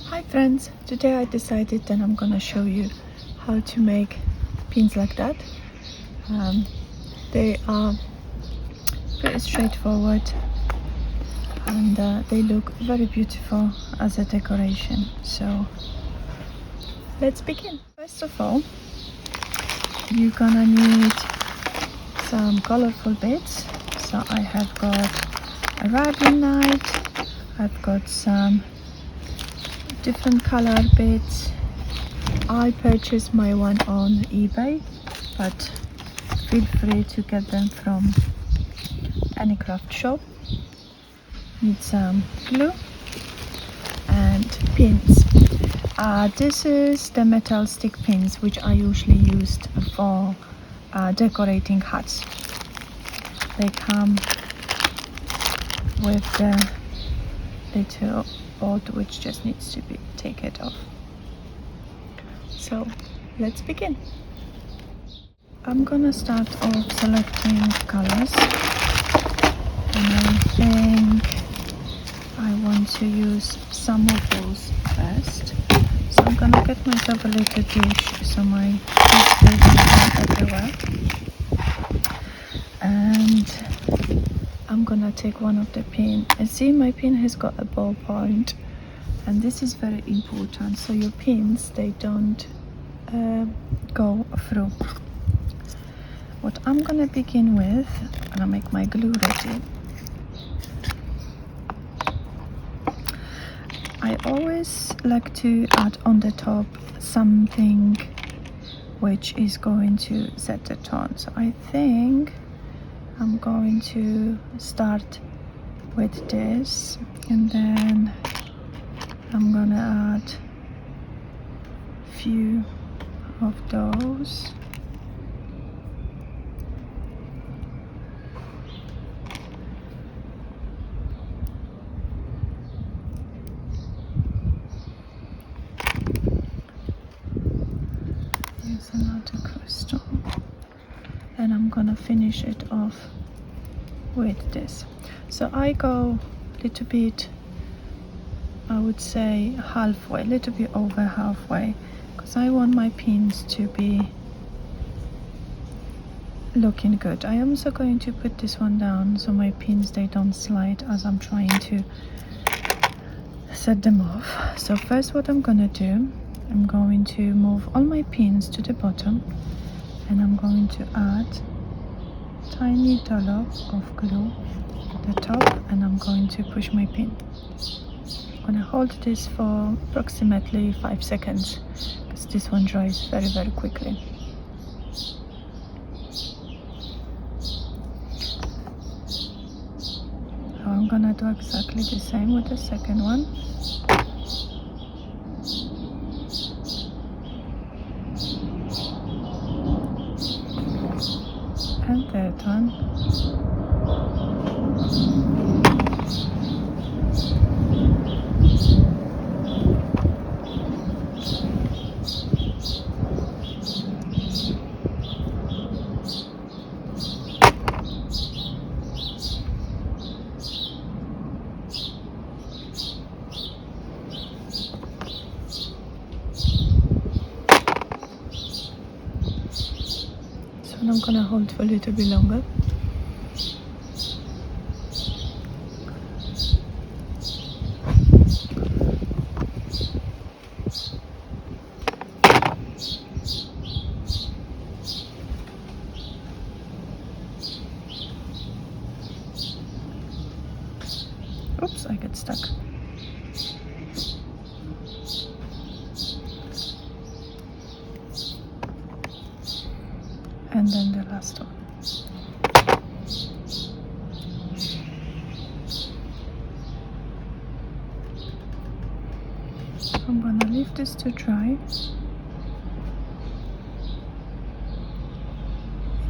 Hi friends, today I decided that I'm gonna show you how to make pins like that. They are pretty straightforward and they look very beautiful as a decoration. So let's begin. First of all, you're gonna need some colorful bits. So I have got a Arabian night, I've got some different color bits. I purchased my one on eBay, but feel free to get them from any craft shop. Need some glue and pins. This is the metal stick pins which I usually used for decorating hats. They come with the little bolt which just needs to be taken off. So let's begin. I'm gonna start off selecting colors, and I think I want to use some of those first. So I'm gonna get myself a little dish so my pieces don't go everywhere, and I'm gonna take one of the pin, and see my pin has got a ball point, and this is very important, so your pins, they don't go through. What I'm gonna begin with, I'm gonna make my glue ready. I always like to add on the top something which is going to set the tone. So I think I'm going to start with this, and then I'm gonna add a few of those. Here's another crystal, and I'm gonna finish it off with this. So I go a little bit, I would say halfway, a little bit over halfway, because I want my pins to be looking good. I am also going to put this one down so my pins, they don't slide as I'm trying to set them off. So first what I'm gonna do, I'm going to move all my pins to the bottom, and I'm going to add tiny dollop of glue at the top, and I'm going to push my pin. I'm gonna hold this for approximately 5 seconds because this one dries very, very quickly. So I'm gonna do exactly the same with the second one. And third one. So I'm gonna hold for a little bit longer. Oops, I get stuck. And then the last one. I'm gonna leave this to dry.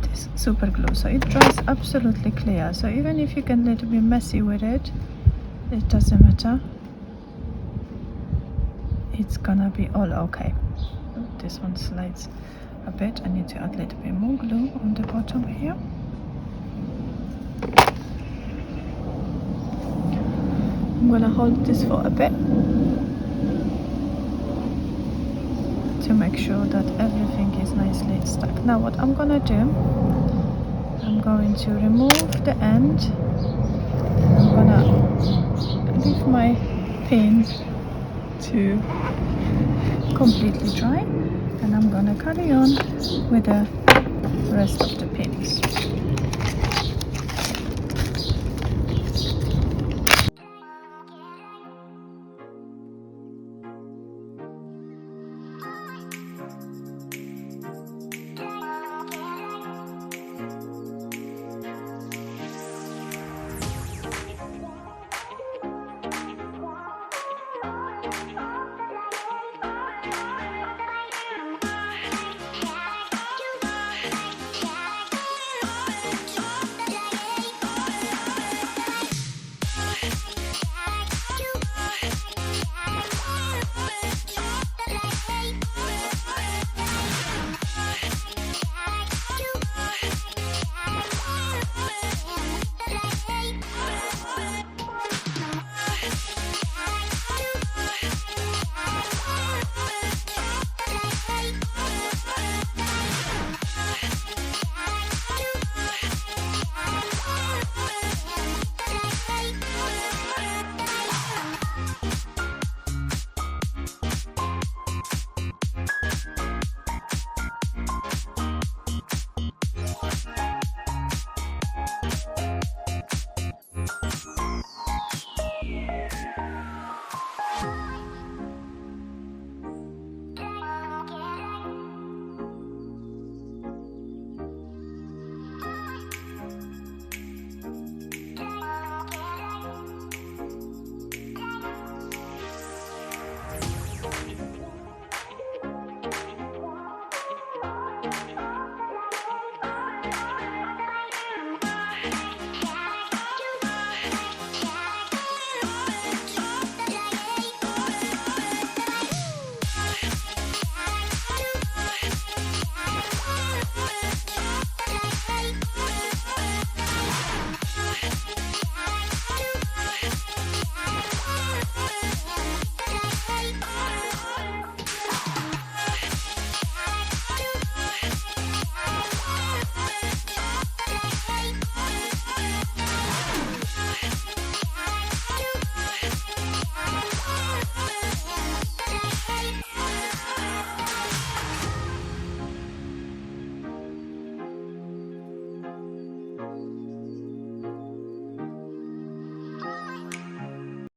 It is super glue, so it dries absolutely clear. So even if you get a little bit messy with it, it doesn't matter. It's gonna be all okay. This one slides a bit. I need to add a little bit more glue on the bottom here. I'm gonna hold this for a bit. make sure that everything is nicely stuck. Now what I'm gonna do, I'm going to remove the end. I'm gonna leave my pin to completely dry, and I'm gonna carry on with the rest of the pins.